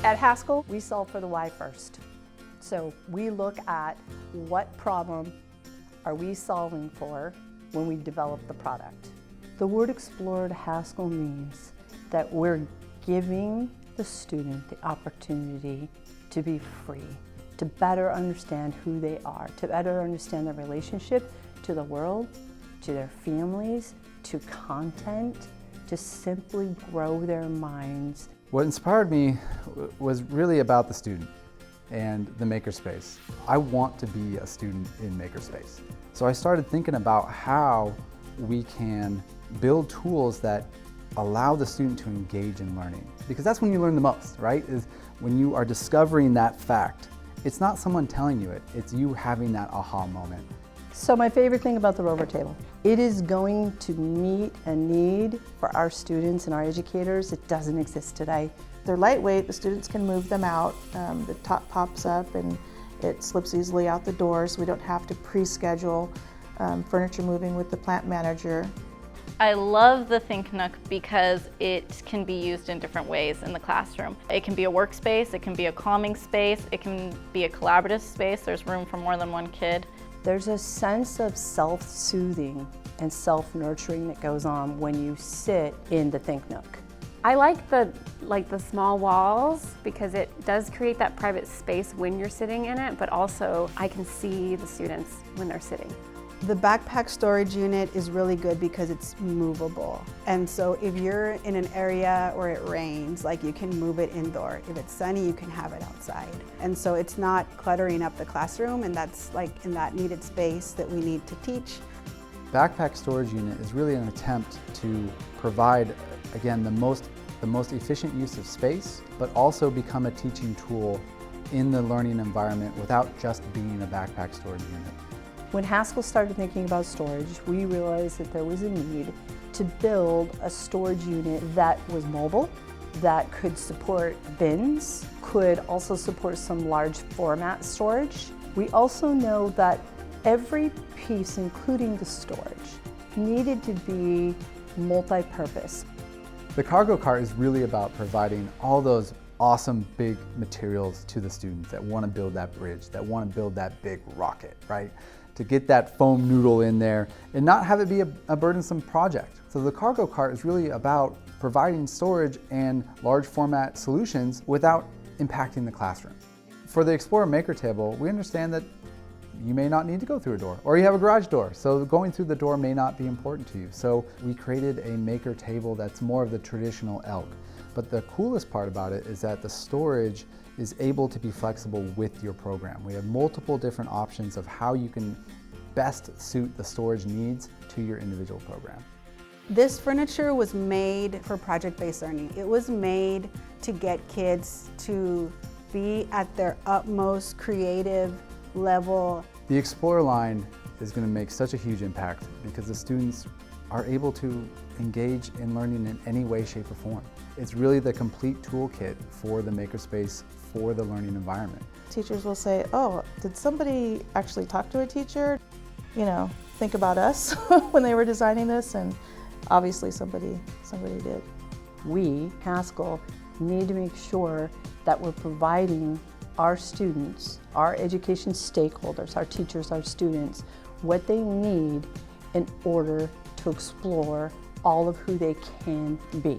At Haskell, we solve for the why first. So we look at what problem are we solving for when we develop the product. The word explore at Haskell means that we're giving the student the opportunity to be free, to better understand who they are, to better understand their relationship to the world, to their families, to content, to simply grow their minds. What inspired me was really about the student and the makerspace. I want to be a student in makerspace. So I started thinking about how we can build tools that allow the student to engage in learning. Because that's when you learn the most, right? Is when you are discovering that fact. It's not someone telling you it, it's you having that aha moment. So my favorite thing about the Rover Table, it is going to meet a need for our students and our educators that doesn't exist today. They're lightweight, the students can move them out. The top pops up and it slips easily out the door, so we don't have to pre-schedule furniture moving with the plant manager. I love the Think Nook because it can be used in different ways in the classroom. It can be a workspace, it can be a calming space, it can be a collaborative space. There's room for more than one kid. There's a sense of self-soothing and self-nurturing that goes on when you sit in the Think Nook. I like the small walls because it does create that private space when you're sitting in it, but also I can see the students when they're sitting. The backpack storage unit is really good because it's movable. And so if you're in an area where it rains, like you can move it indoor. If it's sunny, you can have it outside. And so it's not cluttering up the classroom, and that's like in that needed space that we need to teach. Backpack storage unit is really an attempt to provide, again, the most efficient use of space, but also become a teaching tool in the learning environment without just being a backpack storage unit. When Haskell started thinking about storage, we realized that there was a need to build a storage unit that was mobile, that could support bins, could also support some large format storage. We also know that every piece, including the storage, needed to be multi-purpose. The cargo cart is really about providing all those awesome big materials to the students that want to build that bridge, that want to build that big rocket, right? To get that foam noodle in there and not have it be a burdensome project. So the cargo cart is really about providing storage and large format solutions without impacting the classroom. For the Explorer Maker Table, we understand that you may not need to go through a door, or you have a garage door, so going through the door may not be important to you. So we created a maker table that's more of the traditional elk. But the coolest part about it is that the storage is able to be flexible with your program. We have multiple different options of how you can best suit the storage needs to your individual program. This furniture was made for project-based learning. It was made to get kids to be at their utmost creative level. The Explorer line is going to make such a huge impact because the students are able to engage in learning in any way, shape, or form. It's really the complete toolkit for the makerspace for the learning environment. Teachers will say, oh, did somebody actually talk to a teacher? You know, think about us when they were designing this, and obviously somebody did. We, Haskell, need to make sure that we're providing our students, our education stakeholders, our teachers, our students, what they need in order to explore all of who they can be.